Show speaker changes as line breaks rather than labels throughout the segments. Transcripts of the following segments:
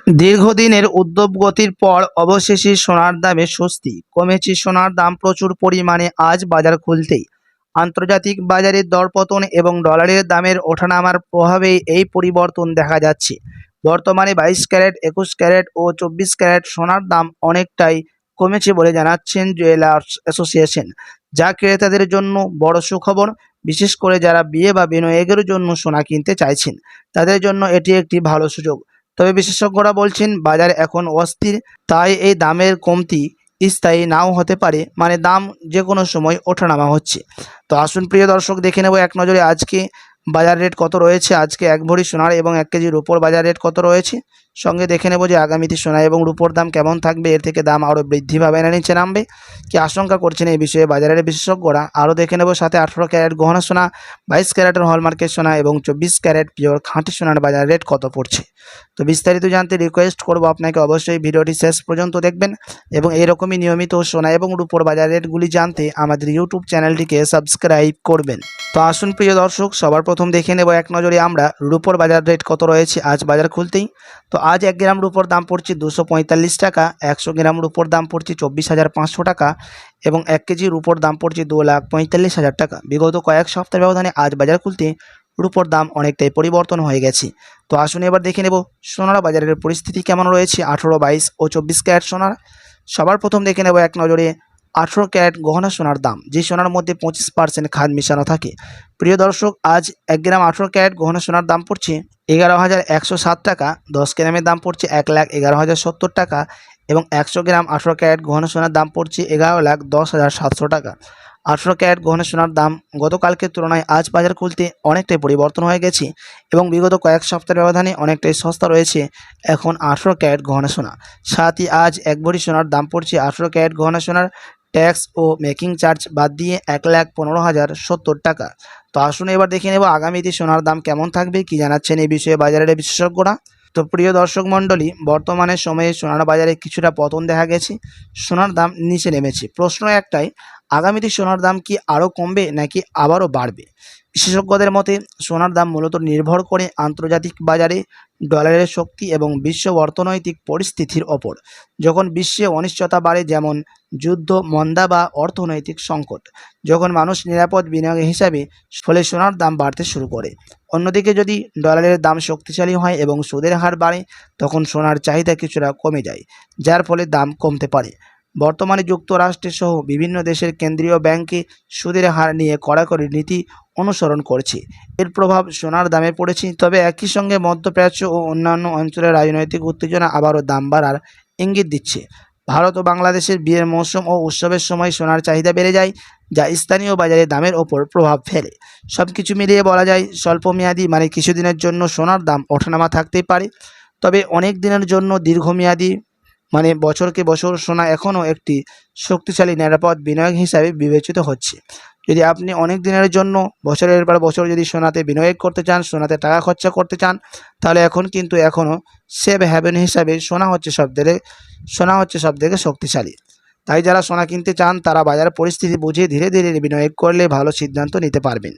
দীর্ঘদিনের ঊর্ধ্ব গতির পর অবশেষে সোনার দামে স্বস্তি, কমেছে সোনার দাম প্রচুর পরিমাণে। আজ বাজার খুলতেই আন্তর্জাতিক বাজারের দরপতন এবং ডলারের দামের ওঠানামার প্রভাবে এই পরিবর্তন দেখা যাচ্ছে। বর্তমানে 22 ক্যারেট, 21 ক্যারেট ও 24 ক্যারেট সোনার দাম অনেকটাই কমেছে বলে জানাচ্ছেন জুয়েলার্স অ্যাসোসিয়েশন, যা ক্রেতাদের জন্য বড় সুখবর। বিশেষ করে যারা বিয়ে বা বিনিয়োগের জন্য সোনা কিনতে চাইছেন, তাদের জন্য এটি একটি ভালো সুযোগ। তবে বিশেষজ্ঞরা বলছেন বাজার এখন অস্থির, তাই এই দামের কমতি স্থায়ী নাও হতে পারে, মানে দাম যে কোনো সময় ওঠানামা হচ্ছে। তো আসুন প্রিয় দর্শক, দেখে নেব এক নজরে আজকে বাজার রেট কত রয়েছে। আজকে এক ভরি সোনার এবং 1 কেজি রূপোর বাজার রেট কত রয়েছে, সঙ্গে দেখে নেব যে আগামীতে সোনা এবং রূপোর দাম কেমন থাকবে, এর থেকে দাম আরও বৃদ্ধি পাবে না নিচে নামবে, কি আশঙ্কা করছেন এই বিষয়ে বাজারের বিশেষজ্ঞরা। আরও দেখে নেব সাথে 18 ক্যারেট গহনা সোনা, 22 ক্যারেটের হলমার্কের সোনা এবং 24 ক্যারেট পিওর খাঁটি সোনার বাজার রেট কত পড়ছে। তো বিস্তারিত জানতে রিকোয়েস্ট করব আপনাকে অবশ্যই ভিডিওটি শেষ পর্যন্ত দেখবেন এবং এইরকমই নিয়মিত সোনা এবং রূপোর বাজার রেটগুলি জানতে আমাদের ইউটিউব চ্যানেলটিকে সাবস্ক্রাইব করবেন। তো আসুন প্রিয় দর্শক, সবার প্রথম দেখে নেব এক নজরে আমরা রূপোর বাজার রেট কত রয়েছে আজ বাজার খুলতেই। তো আজ 1 গ্রাম রূপোর দাম পড়ছে 245 টাকা, 100 গ্রাম রূপোর দাম পড়ছে 24,500 টাকা এবং 1 কেজি রূপোর দাম পড়ছে 2,45,000 টাকা। বিগত কয়েক সপ্তাহের ব্যবধানে আজ বাজার খুলতে রূপোর দাম অনেকটাই পরিবর্তন হয়ে গেছে। তো আসুন এবার দেখে নেব সোনার বাজারের পরিস্থিতি কেমন রয়েছে 18, 22 ও 24 ক্যারেট সোনার। সবার প্রথম দেখে নেব এক নজরে 18 ক্যারেট গহনা সোনার দাম, যে সোনার মধ্যে 25% খাদ মিশানো থাকে। প্রিয় দর্শক, আজ 1 গ্রাম 18 ক্যারেট গহনা সোনার দাম পড়ছে 11,107 টাকা, 10 গ্রামের দাম পড়ছে 1,11,070 টাকা এবং 100 গ্রাম 18 ক্যারেট গহনা সোনার দাম পড়ছে 11,10,700 টাকা। 18 ক্যারেট গহনা সোনার দাম গতকালকের তুলনায় আজ বাজার খুলতে অনেকটাই পরিবর্তন হয়ে গেছে এবং বিগত কয়েক সপ্তাহের ব্যবধানে অনেকটাই সস্তা রয়েছে এখন 18 ক্যারেট গহনা সোনা। সাথে আজ 1 ভরি সোনার দাম পড়ছে 18 ক্যারেট গহনা সোনার ট্যাক্স ও মেকিং চার্জ বাদ দিয়ে 1,15,070 টাকা। তো আসুন এবার দেখে নেব আগামীতে সোনার দাম কেমন থাকবে, কি জানাচ্ছেন এই বিষয়ে বাজারের বিশেষজ্ঞরা। তো প্রিয় দর্শক মণ্ডলী, বর্তমানে সময়ে সোনার বাজারে কিছুটা পতন দেখা গেছে, সোনার দাম নিচে নেমেছে। প্রশ্ন একটাই, আগামীতে সোনার দাম কি আরও কমবে নাকি আবারও বাড়বে? বিশেষজ্ঞদের মতে সোনার দাম মূলত নির্ভর করে আন্তর্জাতিক বাজারে ডলারের শক্তি এবং বিশ্ব অর্থনৈতিক পরিস্থিতির ওপর। যখন বিশ্বে অনিশ্চয়তা বাড়ে, যেমন যুদ্ধ, মন্দা বা অর্থনৈতিক সংকট, যখন মানুষ নিরাপদ বিনিয়োগ হিসাবে, ফলে সোনার দাম বাড়তে শুরু করে। অন্যদিকে যদি ডলারের দাম শক্তিশালী হয় এবং সুদের হার বাড়ে, তখন সোনার চাহিদা কিছুটা কমে যায়, যার ফলে দাম কমতে পারে। বর্তমানে যুক্তরাষ্ট্র সহ বিভিন্ন দেশের কেন্দ্রীয় ব্যাংকে সুদের হার নিয়ে কড়াকড়ি নীতি অনুসরণ করছে, এর প্রভাব সোনার দামে পড়েছে। তবে একই সঙ্গে মধ্যপ্রাচ্য ও অন্যান্য অঞ্চলের রাজনৈতিক উত্তেজনা আবারও দাম বাড়ার ইঙ্গিত দিচ্ছে। ভারত ও বাংলাদেশের বিয়ের মৌসুম ও উৎসবের সময় সোনার চাহিদা বেড়ে যায়, যা স্থানীয় বাজারে দামের ওপর প্রভাব ফেলে। সব কিছু মিলিয়ে বলা যায় স্বল্পমেয়াদী মানে কিছুদিনের জন্য সোনার দাম ওঠানামা থাকতেই পারে, তবে অনেক দিনের জন্য দীর্ঘমেয়াদী মানে বছরকে বছর সোনা এখনও একটি শক্তিশালী নিরাপদ বিনিয়োগ হিসাবে বিবেচিত হচ্ছে। যদি আপনি অনেক দিনের জন্য বছরের পর বছর যদি সোনাতে বিনিয়োগ করতে চান, সোনাতে টাকা খরচা করতে চান, তাহলে এখন কিন্তু এখনও সেভ হ্যাভেন হিসাবে সোনা হচ্ছে সবথেকে শক্তিশালী। তাই যারা সোনা কিনতে চান তারা বাজার পরিস্থিতি বুঝে ধীরে ধীরে বিনিয়োগ করলে ভালো সিদ্ধান্ত নিতে পারবেন।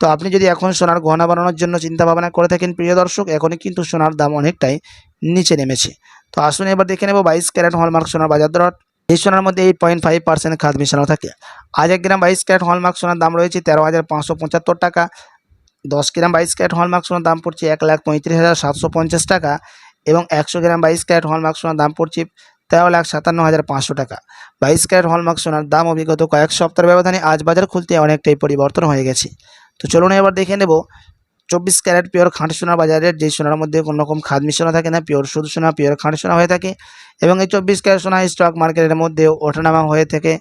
তো আপনি যদি এখন সোনার গহনা বানানোর জন্য চিন্তা ভাবনা করে থাকেন প্রিয় দর্শক, এখনই কিন্তু সোনার দাম অনেকটাই নিচে নেমেছে। তো আসুন এবার দেখে নেব 22 ক্যারেট হলমার্ক সোনার বাজার দর। এই সোনার মধ্যে 8.5% খাদ মিশানো থাকে। আজ 1 গ্রাম 22 ক্যারেট হলমার্ক সোনার দাম রয়েছে 13,575 টাকা, 10 গ্রাম 22 ক্যারেট হলমার্ক সোনার দাম পড়ছে 1,35,750 টাকা এবং 100 গ্রাম 22 ক্যারেট হলমার্ক সোনার দাম পড়ছে 13,57,500 টাকা। 22 ক্যারেট হলমার্ক সোনার দাম অবিগত কয়েক সপ্তাহের ব্যবধানে আজ বাজার খুলতে অনেকটাই পরিবর্তন হয়ে গেছে। তো চলুন এবার দেখে নেব 24 ক্যারেট পিওর খাঁটি সোনার বাজার রেট, যে সোনার মধ্যে কোনো রকম খাদ মিশানো থাকে না, পিওর শুধু সোনা, পিওর খাঁটি সোনা হয়ে থাকে এবং এই 24 ক্যারেট সোনা স্টক মার্কেটের মধ্যেও ওঠানামা হয়ে থাকে,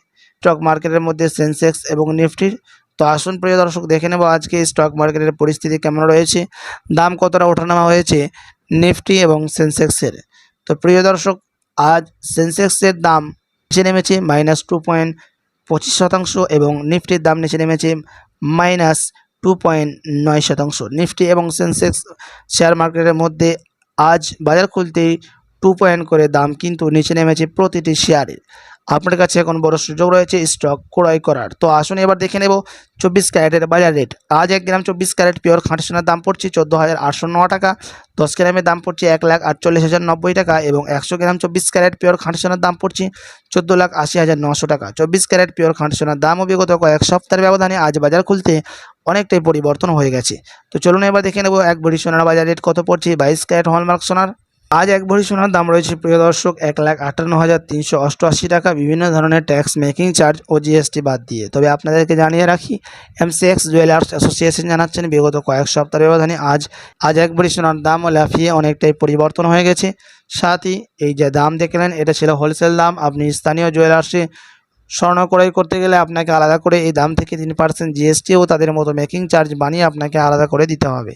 স্টক মার্কেটের মধ্যে সেন্সেক্স এবং নিফটির। তো আসুন প্রিয় দর্শক দেখে নেব আজকে স্টক মার্কেটের পরিস্থিতি কেমন রয়েছে, দাম কতটা ওঠানামা হয়েছে নিফটি এবং সেন্সেক্সের। তো প্রিয় দর্শক, আজ সেন্সেক্সের দাম নিচে নেমেছে -2.25% এবং নিফটির দাম নিচে নেমেছে -2.9%। নিফটি এবং সেন্সেক্স শেয়ার মার্কেটের মধ্যে আজ বাজার খুলতেই 2 পয়েন্ট করে দাম কিন্তু নিচে নেমেছে প্রতিটি শেয়ারে। আপনার কাছে এখন বড় সুযোগ রয়েছে স্টক ক্রয় করার। তো আসুন এবার দেখে নেব 24 ক্যারেটের বাজার রেট। আজ 1 গ্রাম 24 ক্যারেট পিওর খাঁটি সোনার দাম পড়ছে 14,809 টাকা। 10 গ্রামের দাম পড়ছে 1,48,090 টাকা এবং 100 গ্রাম 24 ক্যারেট পিওর খাঁটি সোনার দাম পড়ছে 14,80,900 টাকা। 24 ক্যারেট পিওর খাঁটি সোনার দামও বিগত কয়েক সপ্তাহের ব্যবধানে আজ বাজার খুলতে অনেকটাই পরিবর্তন হয়ে গেছে। তো চলুন এবার দেখে নেব 1 ভরি সোনার বাজার রেট কত পড়ছে 22 ক্যারেট হলমার্ক সোনার। আজ 1 ভরি সোনার দাম রয়েছে প্রিয় দর্শক 1,58,388 টাকা, বিভিন্ন ধরনের ট্যাক্স, মেকিং চার্জ ও জিএসটি বাদ দিয়ে। তবে আপনাদেরকে জানিয়ে রাখি, এমসিএক্স জুয়েলার্স অ্যাসোসিয়েশন জানাচ্ছেন বিগত কয়েক সপ্তাহের ব্যবধানে আজ 1 ভরি সোনার দামও লাফিয়ে অনেকটাই পরিবর্তন হয়ে গেছে। সাথই এই যে দাম দেখলেন, এটা ছিল হোলসেল দাম। আপনি স্থানীয় জুয়েলার্সে স্বর্ণ ক্রয় করতে গেলে আপনাকে আলাদা করে এই দাম থেকে 3% জিএসটি ও তাদের মতো মেকিং চার্জ বানিয়ে আপনাকে আলাদা করে দিতে হবে।